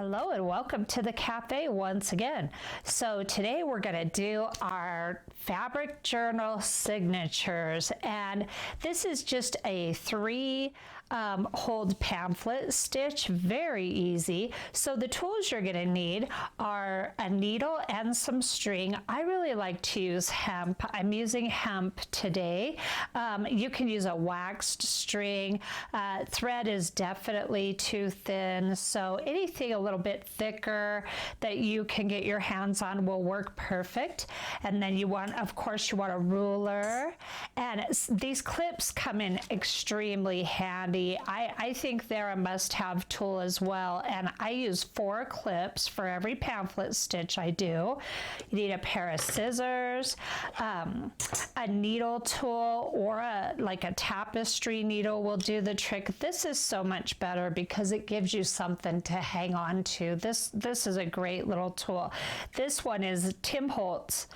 Hello and welcome to the cafe once again. So today we're going to do our fabric journal signatures, and this is just a three-hold pamphlet stitch, very easy. So the tools you're going to need are a needle and some string. I really like to use hemp. I'm using hemp today. You can use a waxed string. Thread is definitely too thin, so anything a little bit thicker that you can get your hands on will work perfect. And then you want, of course, you want a ruler, and these clips come in extremely handy. I think they're a must-have tool as well, and I use 4 clips for every pamphlet stitch I do. You need a pair of scissors, a needle tool, or like a tapestry needle will do the trick. This is so much better because it gives you something to hang on to. This is a great little tool. This one is Tim Holtz,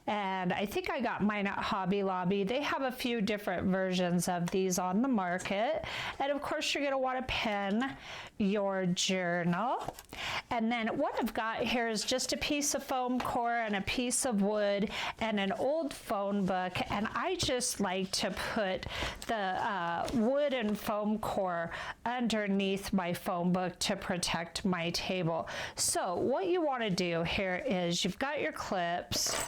and I think I got mine at Hobby Lobby. They have a few different versions of these on the market. And of course you're going to want to pen your journal. And then what I've got here is just a piece of foam core and a piece of wood and an old phone book, and I just like to put the wood and foam core underneath my phone book to protect my table. So what you want to do here is you've got your clips.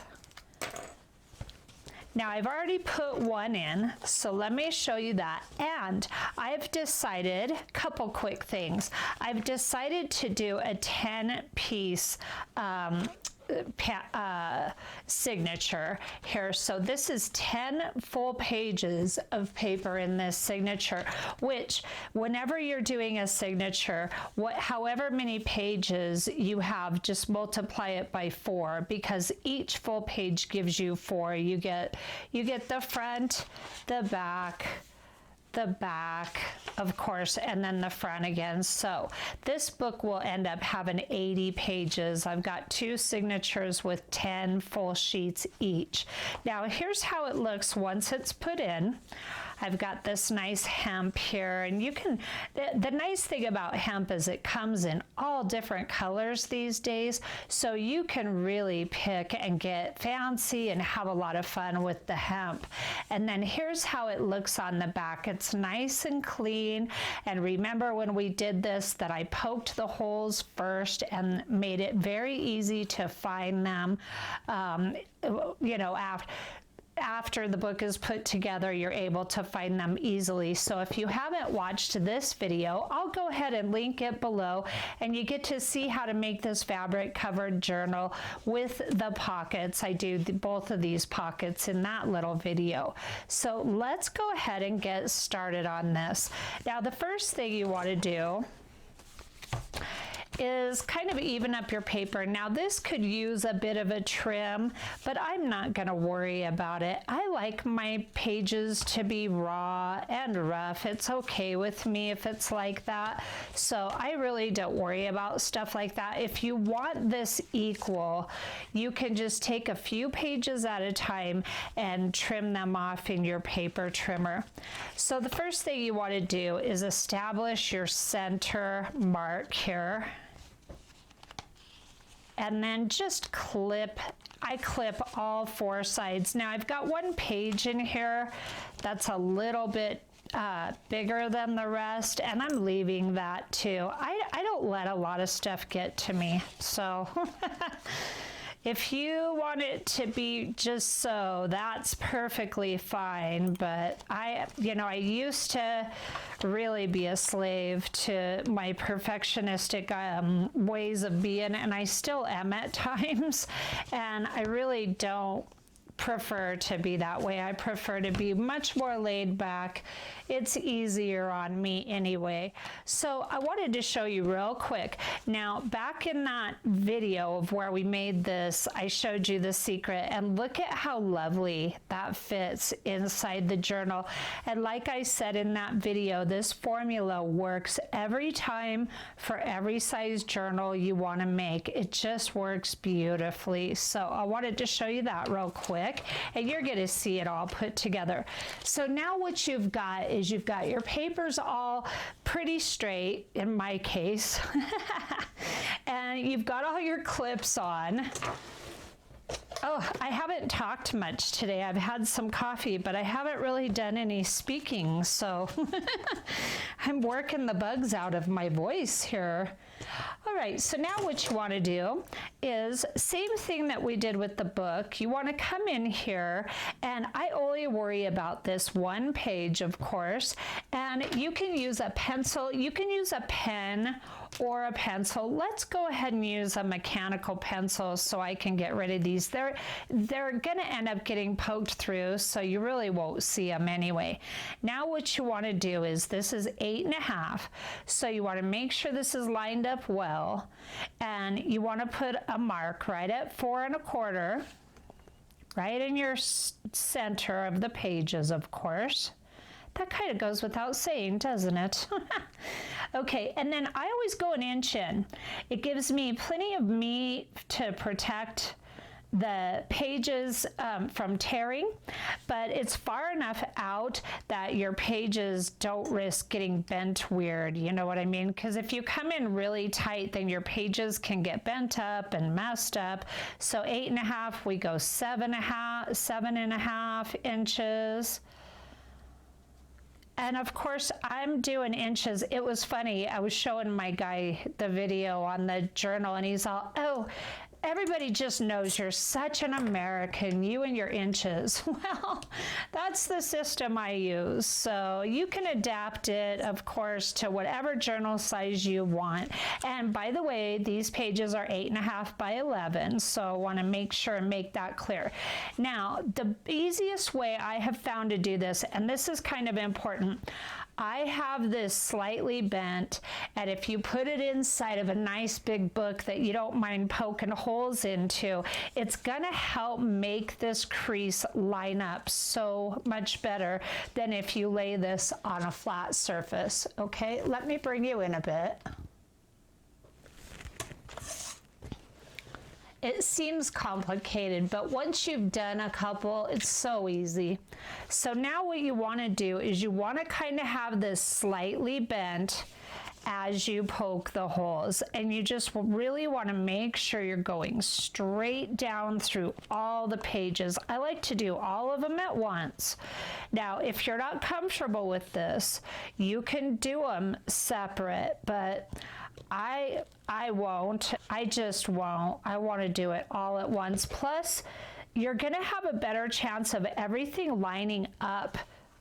Now I've already put one in, so let me show you that. And I've decided, a couple quick things. I've decided to do a 10-piece signature here. So this is 10 full pages of paper in this signature, which whenever you're doing a signature, however many pages you have, just multiply it by 4, because each full page gives you 4. You get the front, the back, of course, and then the front again. So this book will end up having 80 pages. I've got 2 signatures with 10 full sheets each. Now here's how it looks once it's put in. I've got this nice hemp here, and you can, the nice thing about hemp is it comes in all different colors these days, so you can really pick and get fancy and have a lot of fun with the hemp. And then here's how it looks on the back. It's nice and clean, and remember when we did this that I poked the holes first and made it very easy to find them. You know, after the book is put together, you're able to find them easily. So if you haven't watched this video, I'll go ahead and link it below, and you get to see how to make this fabric covered journal with the pockets. I do both of these pockets in that little video. So let's go ahead and get started on this. Now the first thing you want to do is kind of even up your paper. Now this could use a bit of a trim, but I'm not going to worry about it. I like my pages to be raw and rough. It's okay with me if it's like that. So I really don't worry about stuff like that. If you want this equal, you can just take a few pages at a time and trim them off in your paper trimmer. So the first thing you want to do is establish your center mark here. And then just clip. I clip all 4 sides. Now I've got one page in here that's a little bit bigger than the rest, and I'm leaving that too. I don't let a lot of stuff get to me, so if you want it to be just so, that's perfectly fine. But I used to really be a slave to my perfectionistic ways of being, and I still am at times, and I really don't prefer to be that way. I prefer to be much more laid back. It's easier on me anyway. So I wanted to show you real quick. Now back in that video of where we made this, I showed you the secret, and look at how lovely that fits inside the journal. And like I said in that video, this formula works every time for every size journal you want to make. It just works beautifully. So I wanted to show you that real quick. And you're going to see it all put together. So now what you've got is you've got your papers all pretty straight, in my case, And you've got all your clips on. Oh, I haven't talked much today. I've had some coffee, but I haven't really done any speaking, so I'm working the bugs out of my voice here. All right, so now what you want to do is same thing that we did with the book. You want to come in here, and I only worry about this one page, of course, and you can use a pencil, you can use a pen or a pencil. Let's go ahead and use a mechanical pencil so I can get rid of these. They're going to end up getting poked through, so you really won't see them anyway. Now what you want to do is, this is 8.5, so you want to make sure this is lined up well, and you want to put a mark right at 4 1/4, right in your center of the pages, of course. That kind of goes without saying, doesn't it? Okay, and then I always go an inch in. It gives me plenty of meat to protect the pages from tearing, but it's far enough out that your pages don't risk getting bent weird, you know what I mean? Because if you come in really tight, then your pages can get bent up and messed up. So 8.5, we go 7.5 inches. And of course, I'm doing inches. It was funny. I was showing my guy the video on the journal, and he's all, oh, everybody just knows you're such an American, you and your inches. Well, that's the system I use. So you can adapt it, of course, to whatever journal size you want. And by the way, these pages are 8.5 by 11. So I want to make sure and make that clear. Now, the easiest way I have found to do this, and this is kind of important, I have this slightly bent, and if you put it inside of a nice big book that you don't mind poking holes into, it's gonna help make this crease line up so much better than if you lay this on a flat surface. Okay, let me bring you in a bit. It seems complicated, but once you've done a couple, it's so easy. So now what you want to do is you want to kind of have this slightly bent as you poke the holes, and you just really want to make sure you're going straight down through all the pages. I like to do all of them at once. Now, if you're not comfortable with this, you can do them separate, but I won't. I just won't. I want to do it all at once. Plus, you're going to have a better chance of everything lining up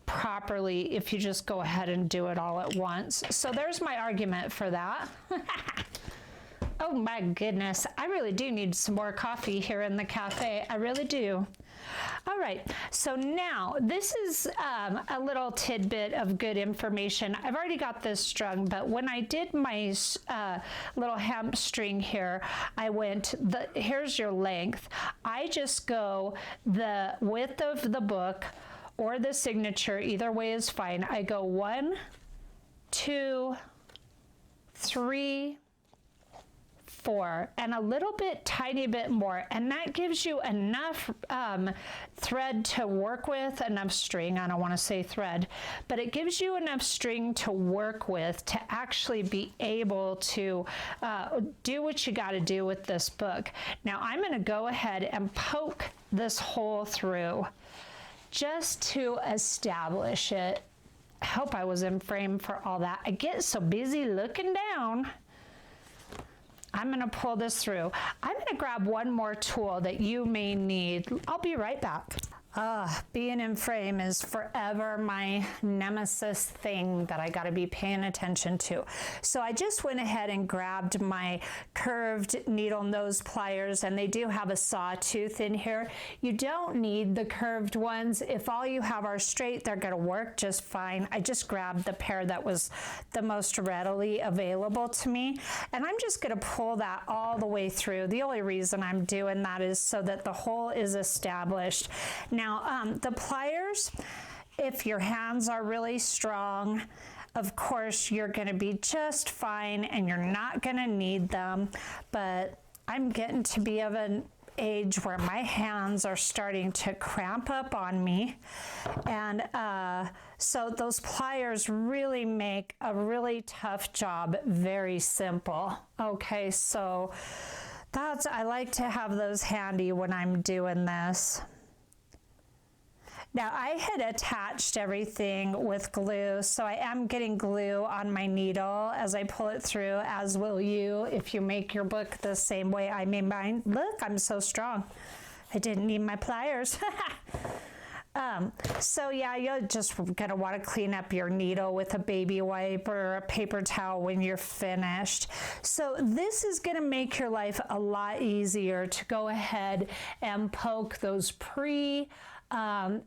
properly if you just go ahead and do it all at once. So there's my argument for that. Oh my goodness, I really do need some more coffee here in the cafe. I really do. All right, so now this is a little tidbit of good information. I've already got this strung, but when I did my little hemp string here, I went, here's your length. I just go the width of the book or the signature, either way is fine. I go 1, 2, 3, 4, and a little bit, tiny bit more, and that gives you enough thread to work with, enough string, I don't want to say thread, but it gives you enough string to work with to actually be able to do what you got to do with this book. Now I'm going to go ahead and poke this hole through just to establish it. I hope I was in frame for all that. I get so busy looking down. I'm going to pull this through. I'm going to grab one more tool that you may need. I'll be right back. Being in frame is forever my nemesis thing that I got to be paying attention to. So I just went ahead and grabbed my curved needle nose pliers, and they do have a sawtooth in here. You don't need the curved ones. If all you have are straight, they're going to work just fine. I just grabbed the pair that was the most readily available to me, and I'm just going to pull that all the way through. The only reason I'm doing that is so that the hole is established. Now, the pliers, if your hands are really strong, of course, you're going to be just fine and you're not going to need them. But I'm getting to be of an age where my hands are starting to cramp up on me. And so those pliers really make a really tough job very simple. Okay, so I like to have those handy when I'm doing this. Now I had attached everything with glue, so I am getting glue on my needle as I pull it through, as will you if you make your book the same way I made mine. Look, I'm so strong. I didn't need my pliers. So yeah, you're just gonna want to clean up your needle with a baby wipe or a paper towel when you're finished. So this is gonna make your life a lot easier to go ahead and poke those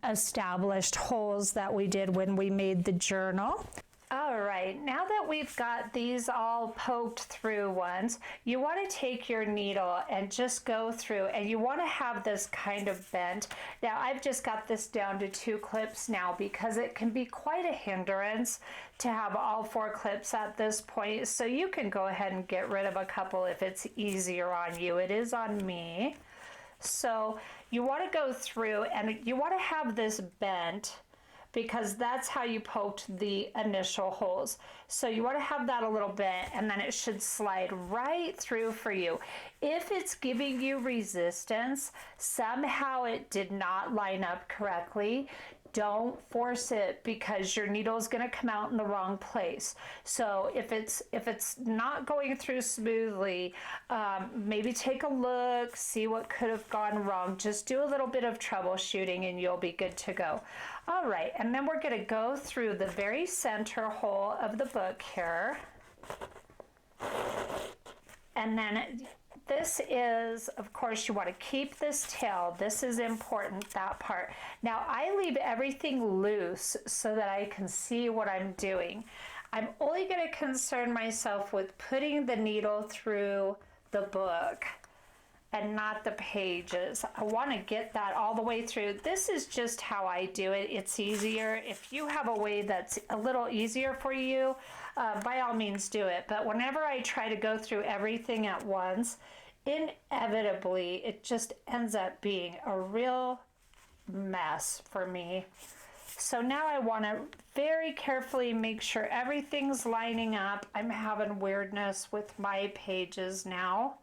established holes that we did when we made the journal. All right, now that we've got these all poked through ones, you want to take your needle and just go through, and you want to have this kind of bent. Now I've just got this down to 2 clips now because it can be quite a hindrance to have all 4 clips at this point. So you can go ahead and get rid of a couple if it's easier on you. It is on me. So you want to go through and you want to have this bent because that's how you poked the initial holes. So you want to have that a little bit, and then it should slide right through for you. If it's giving you resistance, somehow it did not line up correctly, don't force it because your needle is going to come out in the wrong place. So if it's not going through smoothly, maybe take a look, see what could have gone wrong. Just do a little bit of troubleshooting and you'll be good to go. All right, and then we're going to go through the very center hole of the book here. And then this is, of course, you want to keep this tail. This is important, that part. Now, I leave everything loose so that I can see what I'm doing. I'm only going to concern myself with putting the needle through the book and not the pages. I want to get that all the way through. This is just how I do it. It's easier. If you have a way that's a little easier for you, by all means do it. But whenever I try to go through everything at once, inevitably it just ends up being a real mess for me. So now I want to very carefully make sure everything's lining up. I'm having weirdness with my pages now.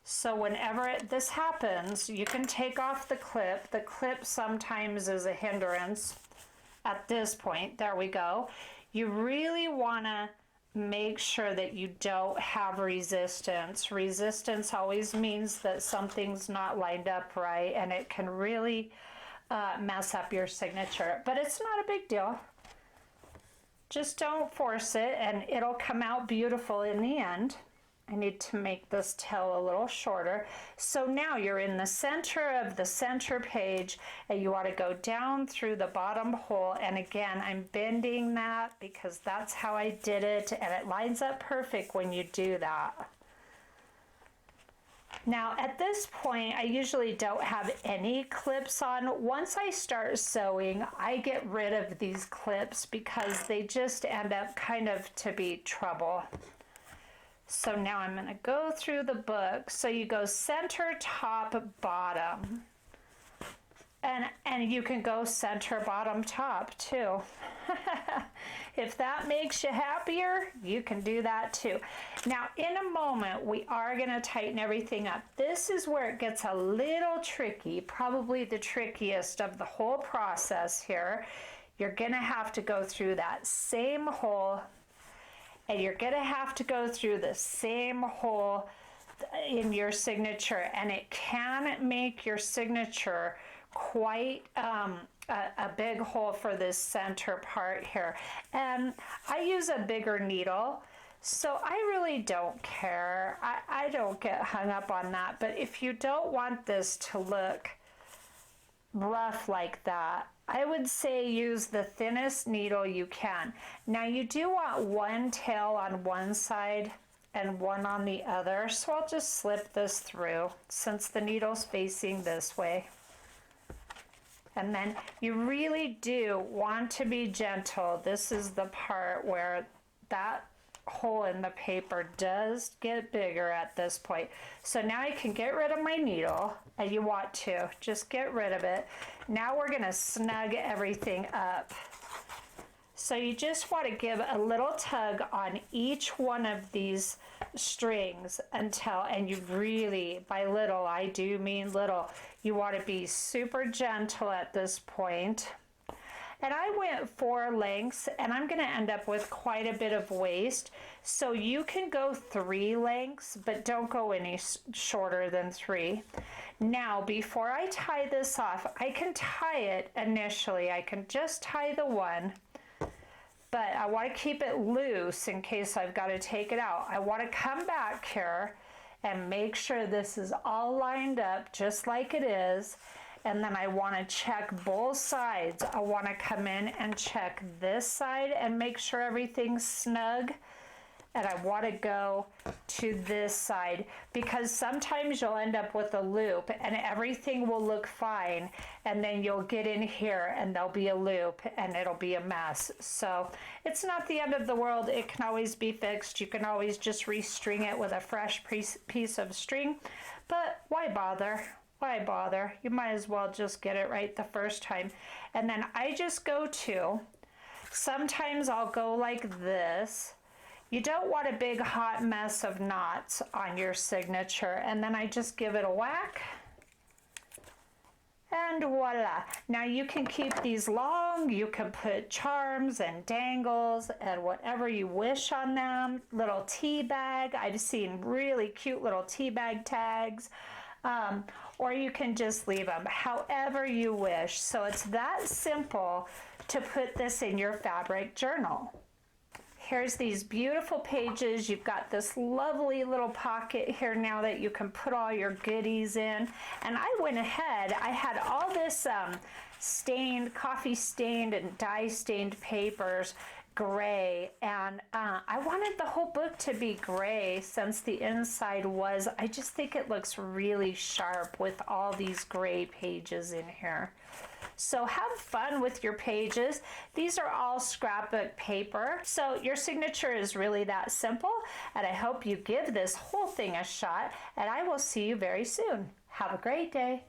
So whenever this happens, you can take off the clip. The clip sometimes is a hindrance at this point. There we go. You really want to make sure that you don't have resistance. Resistance always means that something's not lined up right, and it can really mess up your signature. But it's not a big deal. Just don't force it, and it'll come out beautiful in the end. I need to make this tail a little shorter. So now you're in the center of the center page, and you want to go down through the bottom hole. And again, I'm bending that because that's how I did it, and it lines up perfect when you do that. Now at this point, I usually don't have any clips on. Once I start sewing, I get rid of these clips because they just end up kind of to be trouble. So now I'm going to go through the book. So you go center, top, bottom. And you can go center, bottom, top too. If that makes you happier, you can do that too. Now in a moment, we are going to tighten everything up. This is where it gets a little tricky, probably the trickiest of the whole process here. You're going to have to go through that same hole, and you're going to have to go through the same hole in your signature, and it can make your signature quite a big hole for this center part here. And I use a bigger needle, so I really don't care. I don't get hung up on that. But if you don't want this to look rough like that, I would say use the thinnest needle you can. Now you do want one tail on one side and one on the other, so I'll just slip this through since the needle's facing this way. And then you really do want to be gentle. This is the part where that hole in the paper does get bigger at this point. So now I can get rid of my needle, and you want to just get rid of it. Now we're going to snug everything up. So you just want to give a little tug on each one of these strings until, and you really, by little, I do mean little, you want to be super gentle at this point. And I went 4 lengths, and I'm going to end up with quite a bit of waste. So you can go 3 lengths, but don't go any shorter than 3. Now, before I tie this off, I can tie it initially. I can just tie the one, but I want to keep it loose in case I've got to take it out. I want to come back here and make sure this is all lined up just like it is. And then I want to check both sides. I want to come in and check this side and make sure everything's snug. And I want to go to this side, because sometimes you'll end up with a loop and everything will look fine, and then you'll get in here and there'll be a loop and it'll be a mess. So it's not the end of the world. It can always be fixed. You can always just restring it with a fresh piece of string, but why bother? Why bother? You might as well just get it right the first time. And then I just go to, sometimes I'll go like this. You don't want a big hot mess of knots on your signature. And then I just give it a whack. And voila. Now you can keep these long. You can put charms and dangles and whatever you wish on them. Little tea bag. I've seen really cute little tea bag tags. Or you can just leave them however you wish. So it's that simple to put this in your fabric journal. Here's these beautiful pages. You've got this lovely little pocket here now that you can put all your goodies in. And I went ahead, I had all this stained, coffee stained and dye stained papers, gray, and I wanted the whole book to be gray since the inside was. I just think it looks really sharp with all these gray pages in here. So have fun with your pages. These are all scrapbook paper. So your signature is really that simple, and I hope you give this whole thing a shot, and I will see you very soon. Have a great day.